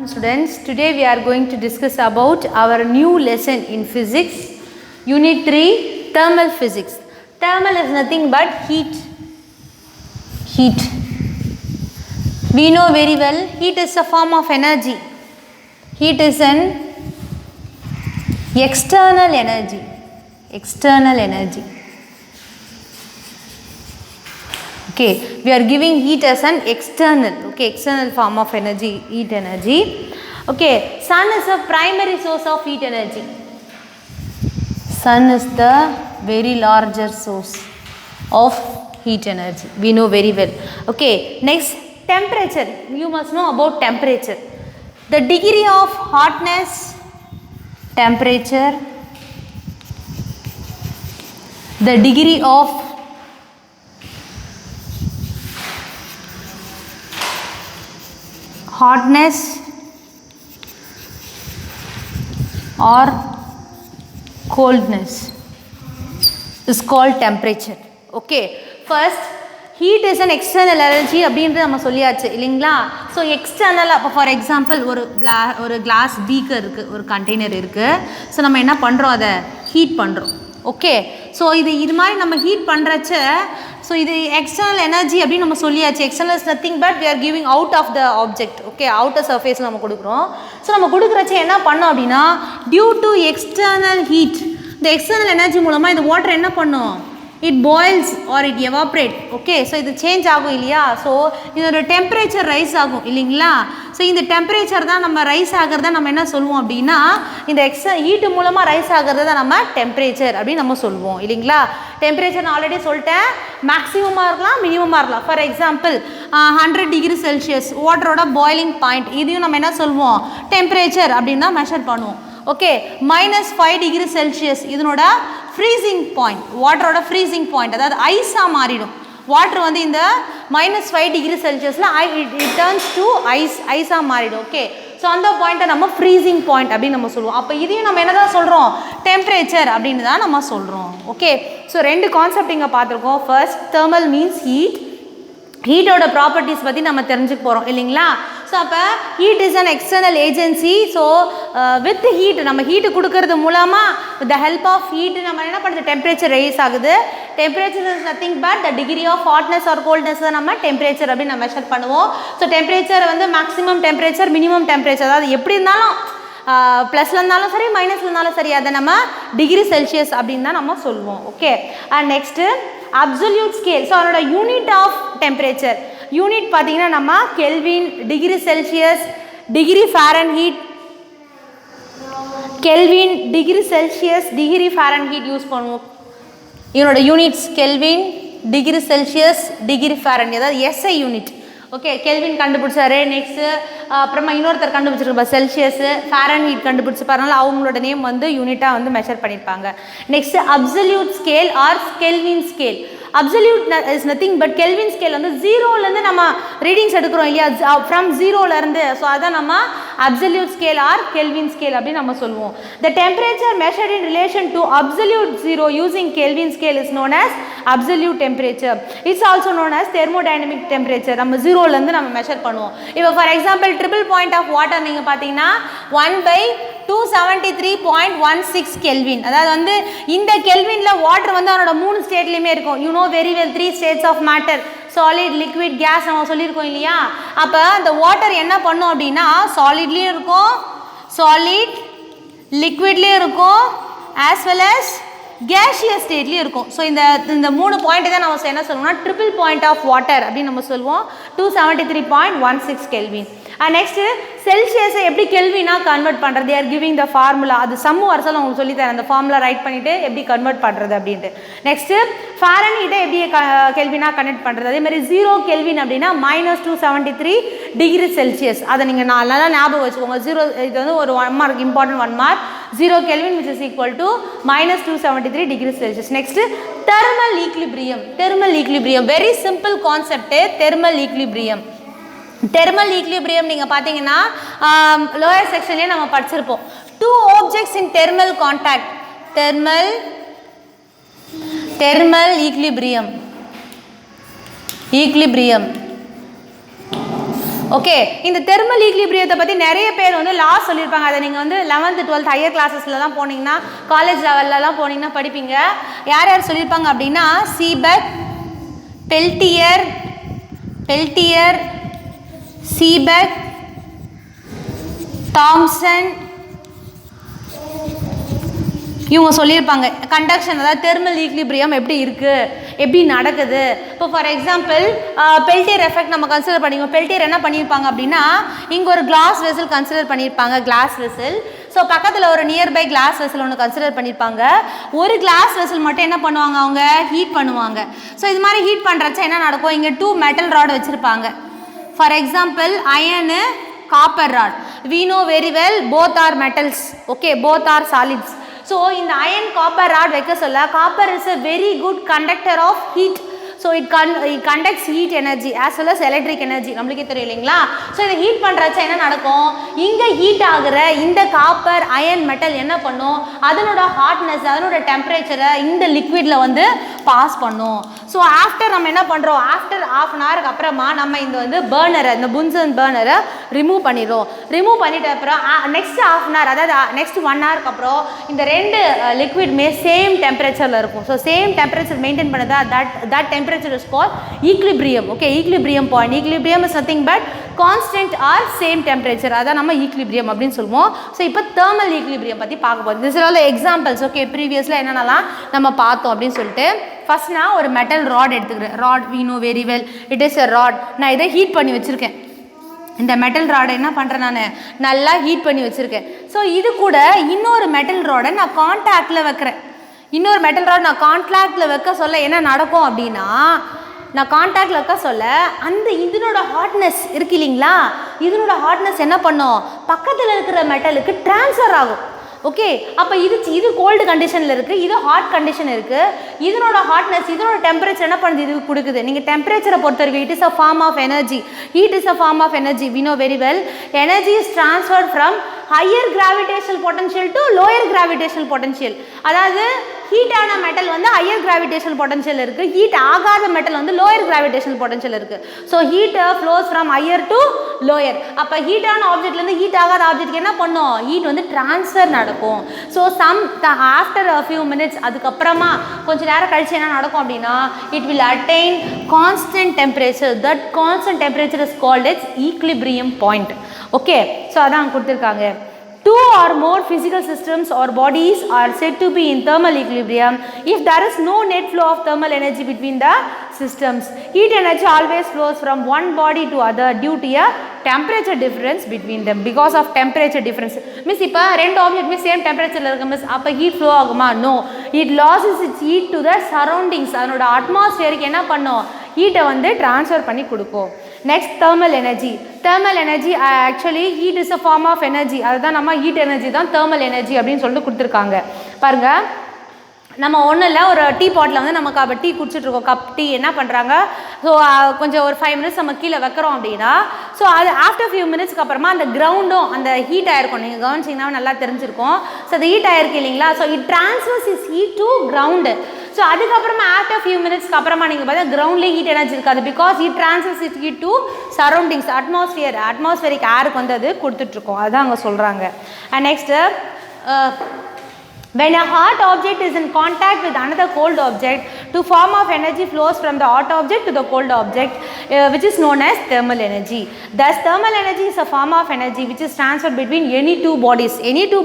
Students, today we are going to discuss about our new lesson in physics, unit 3, thermal physics. Thermal is nothing but heat. We know very well, heat is a form of energy. Heat is an external energy. Okay, we are giving heat as an external form of energy, heat energy. Okay, sun is a primary source of heat energy. Sun is the very larger source of heat energy. We know very well. Okay, next, temperature. You must know about temperature. The degree of hotness, temperature, the degree of hotness or coldness is called temperature. Okay, first heat is an external energy அப்படின்றது நம்ம சொல்லியாச்சு இல்லைங்களா. So external அப்போ for example ஒரு class beaker இருக்குது, ஒரு container இருக்குது. So நம்ம என்ன பண்ணுறோம், அதை ஹீட் பண்ணுறோம். ஓகே, ஸோ இது மாதிரி நம்ம ஹீட் பண்ணுறச்ச ஸோ இது எக்ஸ்டர்னல் எனர்ஜி அப்படின்னு நம்ம சொல்லியாச்சு. External is nothing but we are giving out of the object. Okay, outer சர்ஃபேஸில் நம்ம கொடுக்குறோம். ஸோ நம்ம கொடுக்குறச்ச என்ன பண்ணோம் அப்படின்னா, டியூ டு எக்ஸ்டர்னல் ஹீட், இந்த எக்ஸ்டர்னல் எனர்ஜி மூலமாக இந்த வாட்டர் என்ன பண்ணும், it boils or it evaporate. Okay, so இது சேஞ்ச் ஆகும் இல்லையா. ஸோ இதோட டெம்பரேச்சர் ரைஸ் ஆகும் இல்லைங்களா. ஸோ இந்த டெம்பரேச்சர் தான் நம்ம ரைஸ் ஆகிறத நம்ம என்ன சொல்லுவோம் அப்படின்னா, இந்த ஹீட்டு மூலமாக ரைஸ் ஆகிறத தான் நம்ம டெம்பரேச்சர் அப்படின்னு நம்ம சொல்லுவோம் இல்லைங்களா. டெம்பரேச்சர் நான் ஆல்ரெடி சொல்லிட்டேன், மேக்ஸிமமாக இருக்கலாம், மினிமமாக இருக்கலாம். ஃபார் எக்ஸாம்பிள் 100 டிகிரி செல்சியஸ் வாட்டரோட பாய்லிங் பாயிண்ட், இதையும் நம்ம என்ன சொல்லுவோம், டெம்பரேச்சர் அப்படின்னு தான் மெஷர் பண்ணுவோம். ஓகே, -5 டிகிரி செல்சியஸ் இதனோட ஃப்ரீசிங் பாயிண்ட், வாட்டரோட ஃப்ரீசிங் பாயிண்ட், அதாவது ஐஸாக மாறிடும். வாட்டர் வந்து இந்த -5 டிகிரி செல்சியஸில் இட் டர்ன்ஸ் டு ஐஸாக மாறிடும். ஓகே, ஸோ அந்த பாயிண்ட்டை நம்ம ஃப்ரீசிங் பாயிண்ட் அப்படின்னு நம்ம சொல்லுவோம். அப்போ இதையும் நம்ம என்ன தான் சொல்கிறோம், டெம்பரேச்சர் அப்படின்னு தான் நம்ம சொல்கிறோம். ஓகே, ஸோ ரெண்டு கான்செப்ட் இங்கே பார்த்துருக்கோம். First, thermal means heat. ஹீட்டோட ப்ராப்பர்ட்டிஸ் பற்றி நம்ம தெரிஞ்சுக்க போகிறோம் இல்லைங்களா. ஸோ அப்போ heat is an external agency. So with heat, நம்ம ஹீட்டு கொடுக்கறது மூலமாக with the help of heat நம்ம என்ன பண்ணுறது, டெம்பரேச்சர் ரைஸ் ஆகுது. Temperature is nothing but the degree of hotness or coldness தான் நம்ம டெம்பரேச்சர் அப்படின்னு நம்ம மெஷர் பண்ணுவோம். ஸோ டெம்பரேச்சர் வந்து மேக்ஸிமம் டெம்பரேச்சர், மினிமம் டெம்பரேச்சர், அதாவது எப்படி இருந்தாலும் ப்ளஸில் இருந்தாலும் சரி, மைனஸில் இருந்தாலும் சரி, அதை நம்ம டிகிரி செல்சியஸ் அப்படின்னு தான் நம்ம சொல்லுவோம். Okay, and next absolute scale. So அதோட யூனிட் ஆஃப் டெம்பரேச்சர் யூனிட் பார்த்தீங்கன்னா நம்ம Kelvin, degree Celsius, degree Fahrenheit, Kelvin, degree Celsius, degree Fahrenheit use பண்ணுவோம். இதனோட units Kelvin, degree Celsius, degree Fahrenheit, அதாவது எஸ்ஐ யூனிட். ஓகே, கெல்வின் கண்டுபிடிச்சாரு. Next அப்புறமா இன்னொருத்தர் கண்டுபிடிச்சிருப்பா Celsius, Fahrenheit கண்டுபிடிச்சிருப்பாருனால அவங்களோட நேம் வந்து யூனிட்டாக வந்து மெஷர் பண்ணியிருப்பாங்க. Next absolute scale or Kelvin scale. Absolute is nothing but kelvin scale வந்து ஜீரோலேருந்து நம்ம ரீடிங்ஸ் எடுக்கிறோம் இல்லையா, ஃப்ரம் ஜீரோலேருந்து. ஸோ அதான் நம்ம absolute scale or Kelvin scale அப்படின்னு நம்ம சொல்லுவோம். The temperature measured in relation to absolute zero using Kelvin scale is known as absolute temperature. It's also known as thermodynamic temperature. நம்ம ஜீரோலேருந்து நம்ம மெஷர் பண்ணுவோம். இப்போ for example triple point of water நீங்கள் பார்த்தீங்கன்னா 1/273.16 கெல்வின். அதாவது வந்து இந்த கெல்வினில் வாட்டர் வந்து அவனோட 3 ஸ்டேட்லேயுமே இருக்கும். You know very well 3 states of matter, solid, liquid, gas நம்ம சொல்லியிருக்கோம் இல்லையா. அப்போ அந்த வாட்டர் என்ன பண்ணும் அப்படின்னா, சாலிட்லேயும் இருக்கும், சாலிட் லிக்விட்லேயும் இருக்கும், ஆஸ் வெல் அஸ் கேஷியஸ் ஸ்டேட்லேயும் இருக்கும். ஸோ இந்த 3 பாயிண்ட் தான் நம்ம என்ன சொல்லுவோம்னா ட்ரிபிள் பாயிண்ட் ஆஃப் வாட்டர் அப்படின்னு நம்ம சொல்லுவோம். 273.16 கெல்வின். நெக்ஸ்ட்டு செல்சியஸை எப்படி கெல்வினாக கன்வெர்ட் பண்ணுறது, they are giving the formula. அது சம்மு வருஷம் உங்களுக்கு சொல்லித்தரேன், அந்த ஃபார்முலா ரைட் பண்ணிவிட்டு எப்படி கன்வெர்ட் பண்ணுறது அப்படின்ட்டு. நெக்ஸ்ட்டு ஃபாரன்ஹீட்டை எப்படி கெல்வினாக கன்வெர்ட் பண்ணுறது. அதே மாதிரி 0 கெல்வின் அப்படின்னா -273 டிகிரி செல்சியஸ். அதை நீங்கள் நல்லா ஞாபகம் வச்சுக்கோங்க. 0 இது வந்து ஒரு 1 mark, important 1 mark. 0 kelvin which is equal to -273 degree Celsius. Next thermal equilibrium. Thermal equilibrium very simple concept. Thermal equilibrium, thermal equilibrium நீங்கள் பார்த்தீங்கன்னா லோயர் செக்ஷன்லேயே நம்ம படிச்சிருப்போம். 2 objects in thermal contact, thermal equilibrium. Okay, இந்த தெர்மல் ஈக்லிபிரியத்தை பற்றி நிறைய பேர் வந்து loss சொல்லியிருப்பாங்க. அதை நீங்கள் வந்து 11th 12th ஹையர் கிளாஸஸ்லாம் போனீங்கன்னா, காலேஜ் லெவல்லலாம் போனீங்கன்னா படிப்பீங்க. யார் யார் சொல்லியிருப்பாங்க அப்படின்னா, சீபெக், பெல்டியர், சீபெக், தாம்சன், இவங்க சொல்லியிருப்பாங்க கண்டக்ஷன், அதாவது தெர்மல் ஈக்லிபிரியம் எப்படி இருக்குது, எப்படி நடக்குது. இப்போ ஃபார் எக்ஸாம்பிள் பெல்டியர் எஃபெக்ட் நம்ம கன்சிடர் பண்ணிக்குவோம். பெல்டியர் என்ன பண்ணியிருப்பாங்க அப்படின்னா, இங்கே ஒரு கிளாஸ் வெசல் கன்சிடர் பண்ணியிருப்பாங்க, கிளாஸ் வெசல். ஸோ பக்கத்தில் ஒரு நியர்பை கிளாஸ் வெசல் ஒன்று கன்சிடர் பண்ணியிருப்பாங்க. ஒரு கிளாஸ் வெசல் மட்டும் என்ன பண்ணுவாங்க, அவங்க ஹீட் பண்ணுவாங்க. ஸோ இது மாதிரி ஹீட் பண்ணுறச்ச என்ன நடக்கும், இங்கே 2 மெட்டல் ராட் வச்சுருப்பாங்க. For example iron, copper rod. we know very well both are metals, okay, both are solids. So in the iron copper rod வைக்க சொல்ல, copper is a very good conductor of heat. So it conducts heat energy as well as electric energy. நம்மளுக்கே தெரியும் இல்லைங்களா. So இதை heat பண்ணுறச்ச என்ன நடக்கும், இங்கே heat ஆகிற இந்த காப்பர் அயன் மெட்டல் என்ன பண்ணும், அதனோட ஹாட்னஸ், அதனோட டெம்பரேச்சரை இந்த லிக்விடில் வந்து பாஸ் பண்ணும். ஸோ ஆஃப்டர் நம்ம என்ன பண்ணுறோம், ஆஃப்டர் ½ an hour அப்புறமா நம்ம இந்த வந்து பர்னரை, இந்த புன்சன் பர்னரை ரிமூவ் பண்ணிடுறோம். ரிமூவ் பண்ணிட்ட அப்புறம் நெக்ஸ்ட் ½ an hour, அதாவது நெக்ஸ்ட் 1 hour அப்புறம் இந்த ரெண்டு லிக்விட்மே சேம் டெம்பரேச்சரில் இருக்கும். ஸோ சேம் டெம்பரேச்சர் மெயின்டைன் பண்ணுதா, that temperature is called equilibrium. Okay, equilibrium point. Equilibrium is nothing but constant or same temperature. அதான் நம்ம equilibrium அப்படின்னு சொல்லுவோம். ஸோ இப்போ thermal equilibrium பற்றி பார்க்க போகிறோம். this is all the examples. Okay, previously என்னென்னலாம் நம்ம பார்த்தோம் அப்படின்னு சொல்லிட்டு, ஃபர்ஸ்ட் நான் ஒரு மெட்டல் ராட் எடுத்துக்கிறேன். Rod we know very well it is a rod. நான் இதை ஹீட் பண்ணி வச்சுருக்கேன். இந்த மெட்டல் ராடை என்ன பண்ணுறேன், நான் நல்லா ஹீட் பண்ணி வச்சுருக்கேன். ஸோ இது கூட இன்னொரு மெட்டல் ராடை நான் கான்டாக்டில் வைக்கிறேன். இன்னொரு மெட்டல் ராட் நான் கான்டாக்டில் வைக்க சொல்ல என்ன நடக்கும் அப்படின்னா, நான் கான்டாக்டில் வைக்க சொல்ல அந்த இதனோட ஹாட்னஸ் இருக்கு இல்லைங்களா, இதனோட ஹாட்னஸ் என்ன பண்ணும், பக்கத்தில் இருக்கிற மெட்டலுக்கு ட்ரான்ஸ்ஃபர் ஆகும். ஓகே, அப்போ இது கோல்டு கண்டிஷனில் இருக்குது, இது ஹாட் கண்டிஷன் இருக்குது. இதனோட ஹாட்னஸ், இதனோட டெம்பரேச்சர் என்ன பண்ணுது, இது கொடுக்குது. நீங்கள் டெம்பரேச்சரை பொறுத்த வரைக்கும் it is a form of energy. Heat is a form of energy. we know very well energy is transferred from higher gravitational potential to lower gravitational potential. அதாவது ஹீட்டான மெட்டல் வந்து ஹையர் கிராவிடேஷனல் பொட்டன்ஷியல் இருக்குது, heat ஆகாத metal வந்து lower gravitational potential இருக்குது. So heat flows from higher to lower. அப்போ ஹீட்டான ஆப்ஜெக்ட்லேருந்து heat ஆகாத ஆப்ஜெக்ட்க்கு என்ன பண்ணும், ஹீட் வந்து ட்ரான்ஸ்ஃபர் நடக்கும். So after a few minutes, அதுக்கப்புறமா கொஞ்சம் நேரம் கழிச்சு என்ன நடக்கும் அப்படின்னா, it will attain constant temperature. That constant temperature is called it's equilibrium point. Okay, so அதான் கொடுத்துருக்காங்க. 2 or more physical systems or bodies are said to be in thermal equilibrium if there is no net flow of thermal energy between the systems. Heat energy always flows from one body to other due to a temperature difference between them. Because of temperature difference. Miss, இப்போ ரெண்டு ஆப்ஜெக்ட்மே same டெம்பரேச்சரில் இருக்கு miss, அப்போ heat flow ஆகுமா? No, it loses its heat to the surroundings. அதனோட அட்மாஸ்பியருக்கு என்ன பண்ணும், ஹீட்டை வந்து ட்ரான்ஸ்ஃபர் பண்ணி கொடுக்கும். Next thermal energy. Thermal energy actually heat is a form of energy. அதுதான் நம்ம ஹீட் எனர்ஜி தான் thermal energy அப்படின்னு சொல்லிட்டு கொடுத்துருக்காங்க. பாருங்கள், நம்ம ஒன்றும் இல்லை, ஒரு டீ பாட்டில் வந்து நம்ம டீ குடிச்சிட்ருக்கோம், கப் டீ என்ன பண்ணுறாங்க, ஸோ கொஞ்சம் ஒரு 5 minutes நம்ம கீழே வைக்கிறோம் அப்படின்னா, ஸோ அது ஆஃப்டர் ஃபியூ மினிட்ஸ்க்கு அப்புறமா அந்த கிரவுண்டும் அந்த ஹீட் ஆகிருக்கும். நீங்கள் கவனிச்சிங்கன்னா நல்லா தெரிஞ்சிருக்கும். ஸோ அது ஹீட் ஆகிருக்கு இல்லைங்களா, so it transfers is heat to ground. So அதுக்கப்புறமா ஆஃப்டர் ஃபியூ மினிட்ஸ்க்கு அப்புறமா நீங்கள் பார்த்தா கிரவுண்ட்லேயே ஹீட் எனர்ஜி இருக்காது. Because it transfers is heat to surroundings, atmospheric ஏருக்கு வந்து அது கொடுத்துட்ருக்கோம். அதுதான் அங்கே சொல்கிறாங்க. And next, when a hot object is in contact with another cold object, to form of energy flows from the hot object to the cold object, which is known as thermal energy. Thus thermal energy is a form of energy which is transferred between any two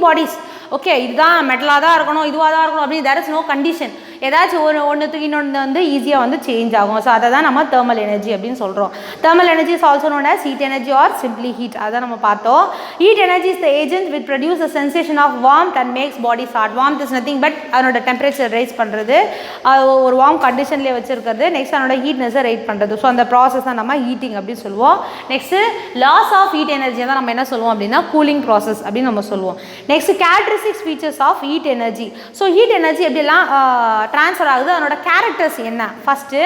bodies. Okay, இதுதான் மெட்டலாக தான் இருக்கணும், இதுவாக தான் இருக்கணும் அப்படின்னு there is no condition. ஏதாச்சும் ஒன்றுத்துக்கு இன்னொன்று வந்து ஈஸியாக வந்து சேஞ்ச் ஆகும். ஸோ அதை தான் நம்ம thermal energy அப்படின்னு சொல்கிறோம். thermal energy is also known as heat energy or simply heat. அதான் நம்ம பார்த்தோம். heat energy is the agent which produce a sensation of warmth and makes bodies hot. warmth is nothing but அதனோட temperature rice பண்ணுறது, ஒரு warm கண்டிஷன்லேயே வச்சுருக்கிறது. Next அதனோட ஹீட்னஸை right பண்ணுறது. So அந்த ப்ராசஸ் தான் நம்ம ஹீட்டிங் அப்படின்னு சொல்லுவோம். நெக்ஸ்ட்டு லாஸ் ஆஃப் ஹீட் எனர்ஜியை தான் நம்ம என்ன சொல்லுவோம் அப்படின்னா கூலிங் ப்ராசஸ் அப்படின்னு நம்ம சொல்லுவோம். Next characteristics features of heat energy. So heat energy எப்படிலாம் ட்ரான்ஸ்ஃபர் ஆகுது, அதனோட கேரக்டர்ஸ் என்ன ஃபஸ்ட்டு.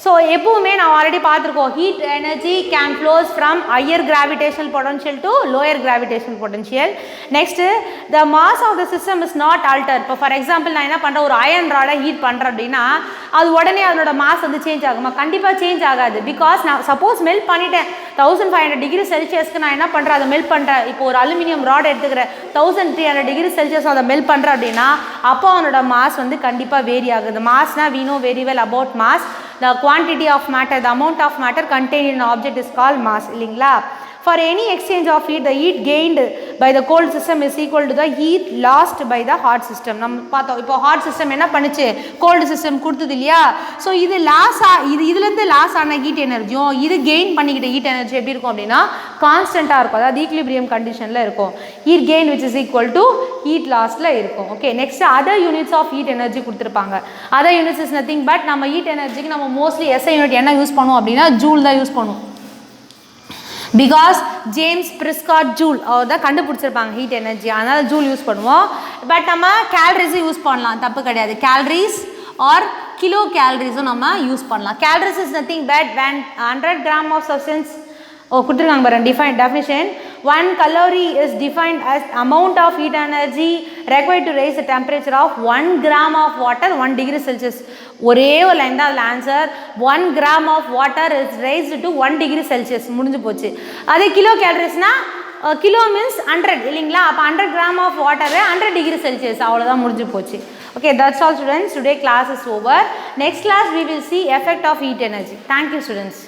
ஸோ எப்பவுமே நான் ஆல்ரெடி பார்த்துருக்கோம் heat energy can flows from higher gravitational potential to lower gravitational potential. Next the mass of the system is not alter. இப்போ for example நான் என்ன பண்ணுறேன், ஒரு அயன் ராடை ஹீட் பண்ணுறேன் அப்படின்னா அது உடனே அதனோட மாஸ் வந்து சேஞ்ச் ஆகுமா? கண்டிப்பாக சேஞ்ச் ஆகாது. பிகாஸ் நான் சப்போஸ் மெல்ட் பண்ணிட்டேன் 1500 டிகிரி செல்சியஸ்க்கு நான் என்ன பண்ணுறேன், அதை மெல்ட் பண்ணுறேன். இப்போ ஒரு அலுமினியம் ராட் எடுத்துக்கிறேன் 1300 டிகிரி செல்சியஸ் அதை மெல்ட் பண்ணுறேன் அப்படின்னா அப்போ அவனோட மாஸ் வந்து கண்டிப்பாக வேரி ஆகுது. மாஸ்னா we know very well about mass. The quantity of matter, the amount of matter contained in an object is called mass. இல்லைங்களா? For any exchange of heat, the heat gained by the cold system is equal to the heat lost by the hot system. நம்ம பார்த்தோம் இப்போ hot system என்ன பண்ணுச்சு, gold system கொடுத்தது இல்லையா? So இது இதுலேருந்து லாஸ் ஆன ஹீட் எனர்ஜியும் இது கெயின் பண்ணிக்கிட்ட ஹீட் எனர்ஜி எப்படி இருக்கும் அப்படின்னா கான்ஸ்டண்ட்டாக இருக்கும். அதாவது ஈக்லிபிரியம் கண்டிஷனில் இருக்கும். Heat gain which is equal to heat லாஸில் இருக்கும். Okay, next other units of heat energy கொடுத்துருப்பாங்க. Other units is nothing but நம்ம ஹீட் எனர்ஜிக்கு நம்ம மோஸ்ட்லி எஸ்ஐ யூனிட் என்ன யூஸ் பண்ணுவோம் அப்படின்னா ஜூல் தான் யூஸ் பண்ணுவோம். பிகாஸ் ஜேம்ஸ் பிரிஸ்காட் ஜூல் அவர் தான் கண்டுபிடிச்சிருப்பாங்க ஹீட் எனர்ஜி, அதனால் ஜூல் யூஸ் பண்ணுவோம். பட் நம்ம கேலரிஸும் யூஸ் பண்ணலாம், தப்பு கிடையாது. கேலரிஸ் ஆர் கிலோ கேலரிஸும் நம்ம யூஸ் பண்ணலாம். Calories is nothing but when 100 gram of substance கொடுத்துருக்காங்க பாருங்க definition. 1 calorie is defined as amount of heat energy required to raise the temperature of 1 gram of water 1 degree Celsius. ஒரே ஒரு line தான் அதில் answer. 1 gram of water is raised to 1 degree Celsius. முடிஞ்சு போச்சு. அதே kilo கேலரிஸ்னா kilo means 100 இல்லைங்களா? அப்போ 100 gram of water 100 degree Celsius, அவ்வளோதான் முடிஞ்சு போச்சு. Okay, that's all students. Today class is over. Next class we will see effect of heat energy. Thank you students.